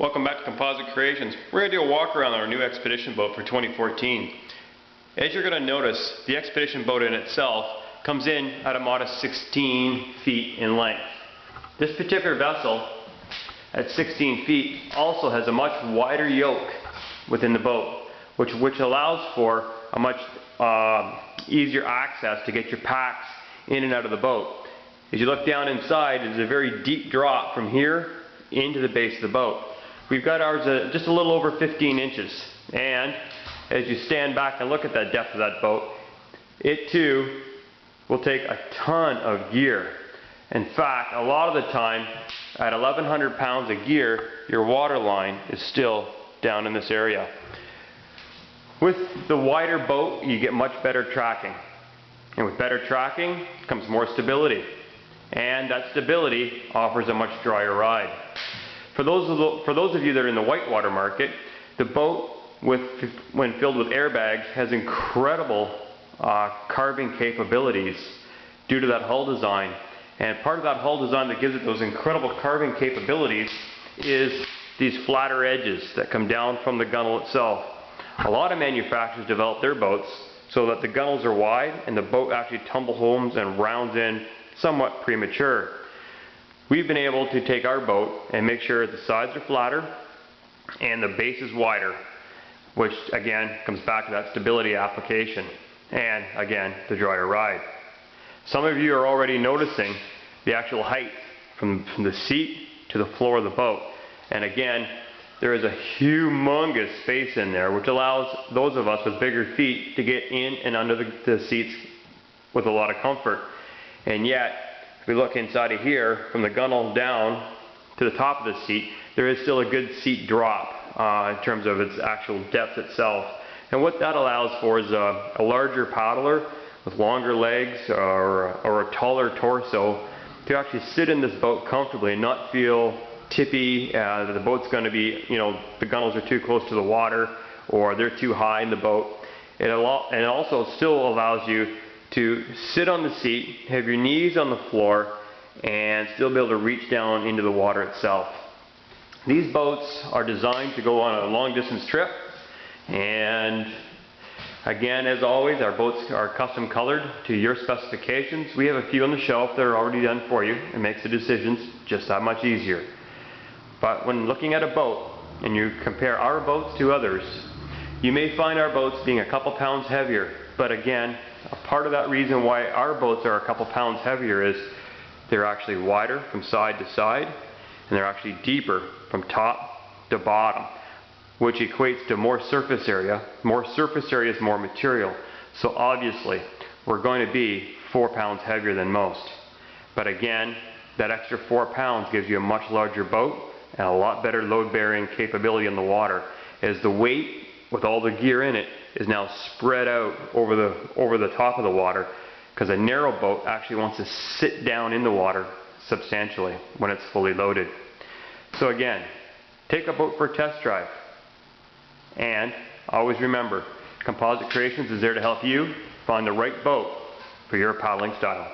Welcome back to Composite Creations. We're going to do a walk around on our new Expedition boat for 2014. As you're going to notice, the Expedition boat in itself comes in at a modest 16 feet in length. This particular vessel at 16 feet also has a much wider yoke within the boat, which allows for a much easier access to get your packs in and out of the boat. As you look down inside, there's a very deep drop from here into the base of the boat. We've got ours just a little over 15 inches, and as you stand back and look at that depth of that boat, it too will take a ton of gear. In fact, a lot of the time at 1,100 pounds of gear, your water line is still down in this area. With the wider boat, you get much better tracking, and with better tracking comes more stability, and that stability offers a much drier ride. For those of you that are in the whitewater market, the boat, when filled with airbags, has incredible carving capabilities due to that hull design. And part of that hull design that gives it those incredible carving capabilities is these flatter edges that come down from the gunnel itself. A lot of manufacturers develop their boats so that the gunnels are wide and the boat actually tumble homes and rounds in somewhat premature. We've been able to take our boat and make sure the sides are flatter and the base is wider, which again comes back to that stability application and again the drier ride. Some of you are already noticing the actual height from the seat to the floor of the boat, and again there is a humongous space in there which allows those of us with bigger feet to get in and under the seats with a lot of comfort. And yet, if we look inside of here, from the gunnel down to the top of the seat, there is still a good seat drop in terms of its actual depth itself. And what that allows for is a larger paddler with longer legs or a taller torso to actually sit in this boat comfortably and not feel tippy, that the boat's going to be, the gunnels are too close to the water or they're too high in the boat. And it also still allows you to sit on the seat, have your knees on the floor, and still be able to reach down into the water itself. These boats are designed to go on a long distance trip, and again, as always, our boats are custom colored to your specifications. We have a few on the shelf that are already done for you. It makes the decisions just that much easier. But when looking at a boat and you compare our boats to others, you may find our boats being a couple pounds heavier, but again, a part of that reason why our boats are a couple pounds heavier is they're actually wider from side to side, and they're actually deeper from top to bottom, which equates to more surface area. More surface area is more material. So obviously, we're going to be 4 pounds heavier than most. But again, that extra 4 pounds gives you a much larger boat and a lot better load-bearing capability in the water, as the weight with all the gear in it is now spread out over the top of the water, because a narrow boat actually wants to sit down in the water substantially when it's fully loaded. So again, take a boat for a test drive, and always remember, Composite Creations is there to help you find the right boat for your paddling style.